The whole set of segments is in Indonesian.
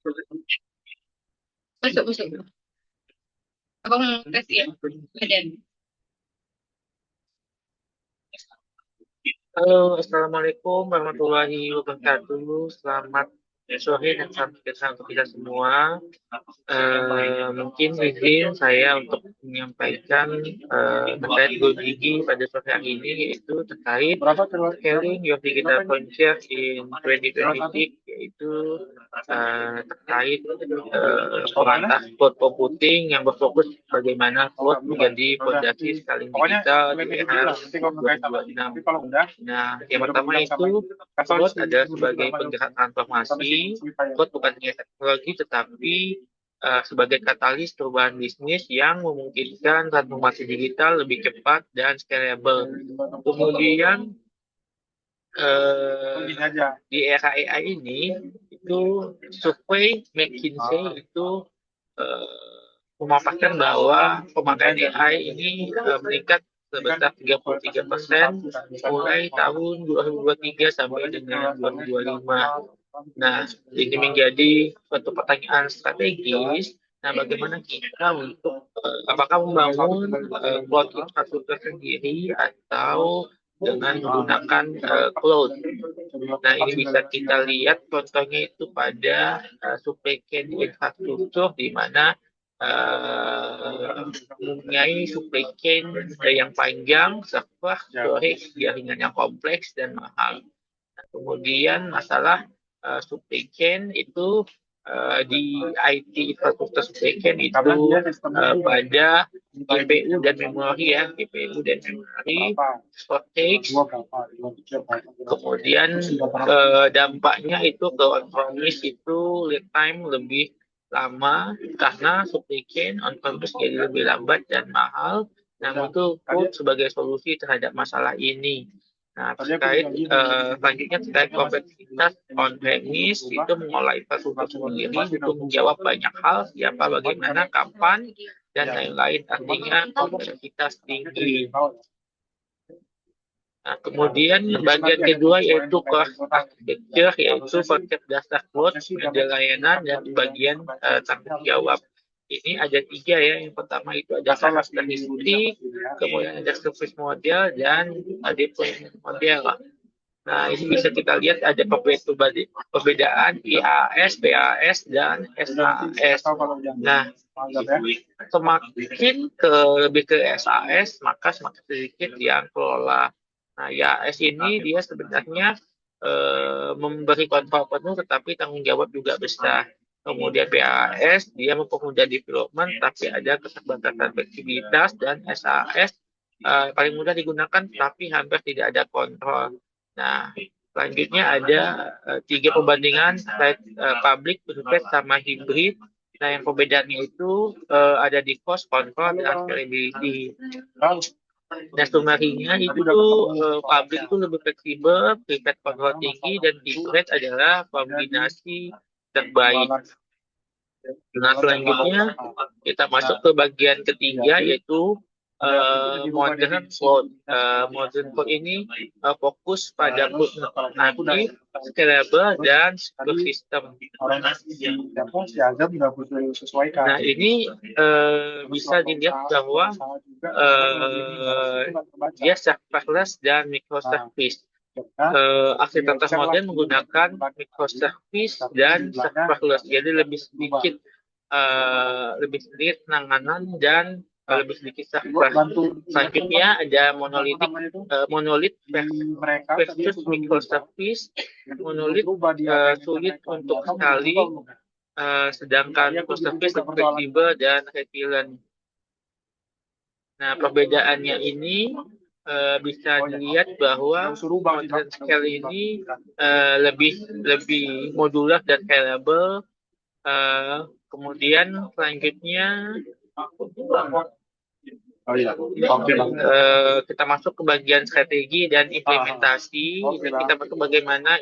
Masuk, masuk. Abang tes ya? Badan. Halo, Assalamualaikum warahmatullahi wabarakatuh. Selamat sore dan salam sejahtera untuk kita semua. Mungkin izin saya untuk menyampaikan terkait Go Gigi pada sore hari ini, yaitu terkait scaling your digital frontier in 2026, yaitu terkait pengantar cloud computing yang berfokus bagaimana cloud menjadi fondasi scaling digital di era 2026. Nah, yang pertama itu cloud ada sebagai penggerak transformasi. Cloud bukan hanya teknologi, tetapi sebagai katalis perubahan bisnis yang memungkinkan transformasi digital lebih cepat dan scalable. Kemudian di era AI ini itu survei McKinsey itu memaparkan bahwa pemakaian AI ini meningkat sebesar 33% mulai tahun 2023 sampai dengan 2025. Nah, ini menjadi suatu pertanyaan strategis. Nah, bagaimana kita untuk apakah membangun cloud infrastruktur sendiri atau dengan menggunakan cloud? Nah, ini bisa kita lihat contohnya itu pada supply chain infrastruktur di mana mempunyai supply chain yang panjang, server, storage, jaringan yang kompleks dan mahal. Nah, kemudian masalah supply chain itu di IT infrastruktur supply chain itu pada GPU dan memori ya, GPU dan memori, storage, kemudian dampaknya itu ke on-premise itu lead time lebih lama karena supply chain on-premise jadi lebih lambat dan mahal. Nah, itu pun sebagai solusi terhadap masalah ini. Nah, terkait selanjutnya terkait kompleksitas on-premise itu mengolah infrastruktur sendiri untuk menjawab banyak hal, siapa, bagaimana, kapan, dan lain-lain. Artinya kompleksitas tinggi. Nah, kemudian bagian kedua yaitu kelas architecture, yaitu konsep dasar cloud, model layanan, dan bagian tanggung jawab. Ini ada tiga ya. Yang pertama itu ada SaaS statistik, kemudian ada service model, dan deployment model. Nah, ini bisa kita lihat ada perbedaan IaaS, PaaS, dan SaaS. Nah, semakin lebih ke SaaS, maka semakin sedikit yang kelola. Nah, IaaS ini dia sebenarnya memberi kontrol penuh, tetapi tanggung jawab juga besar. Kemudian PaaS, dia mempermudah development, tapi ada keterbatasan fleksibilitas, dan SaaS paling mudah digunakan, tapi hampir tidak ada kontrol. Nah, selanjutnya ada tiga perbandingan public, private, sama hybrid. Nah, yang perbedaannya itu ada di cost, control, dan scalability. Nah, summary-nya itu public itu lebih fleksibel, private control tinggi, dan hybrid adalah kombinasi terbaik. Nah, selanjutnya kita masuk ke bagian ketiga, yaitu modern code. Modern code ini fokus pada code natif, scalable, dan secure system. Nah, ini bisa dilihat bahwa dia serverless dan microservice. Arsitektur modern menggunakan microservice dan serverless, jadi lebih sedikit penanganan dan lebih sedikit server. Selanjutnya ada monolith versus microservice. Monolith sulit untuk scaling, sedangkan microservice lebih fleksibel dan resilient. Nah, perbedaannya ini bisa dilihat bahwa modern scale ini lebih modular dan scalable. Kemudian selanjutnya kita masuk ke bagian strategi dan implementasi. Dan kita masuk bagaimana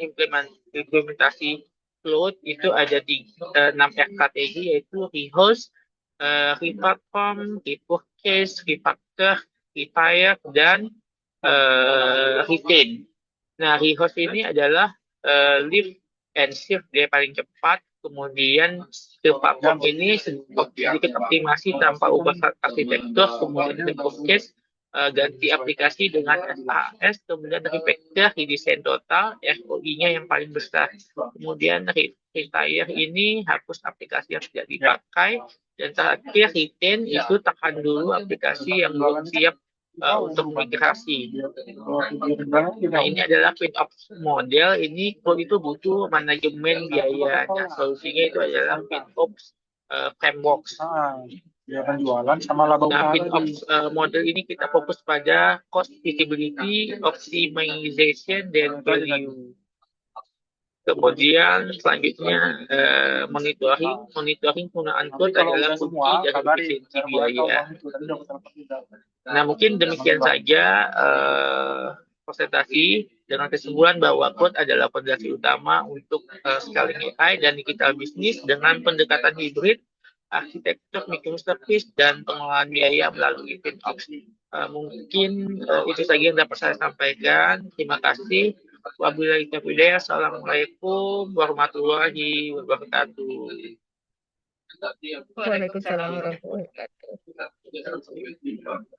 implementasi cloud itu ada di 6 strategi, yaitu rehost, replatform, repurchase, refactor, retire, dan retain. Nah, rehost ini adalah lift and shift, dia paling cepat. Kemudian skill platform ini sedikit optimasi tanpa ubah arsitektur, kemudian dari case ganti aplikasi dengan SAS, kemudian refactor, redesign total, ROI-nya yang paling besar. Kemudian retire ini hapus aplikasi yang tidak dipakai, dan terakhir retain itu tekan dulu aplikasi yang belum siap untuk migrasi. Nah, ini adalah FinOps model. Ini kalau itu butuh manajemen biaya. Nah, solusinya itu adalah FinOps frameworks. Ya penjualan sama laba Nah, usaha FinOps model ini kita fokus pada cost visibility, optimization, dan value. Kemudian selanjutnya monitoring penggunaan code adalah kunci dari efisiensi biaya. Nah, mungkin demikian saja presentasi dengan kesimpulan bahwa code adalah fondasi utama untuk scaling AI dan digital bisnis dengan pendekatan hibrid, arsitektur microservice, dan pengelolaan biaya melalui FinOps. Mungkin itu saja yang dapat saya sampaikan. Terima kasih. Wabillahi taufiq. Assalamualaikum warahmatullahi wabarakatuh. Waalaikumsalam warahmatullahi wabarakatuh.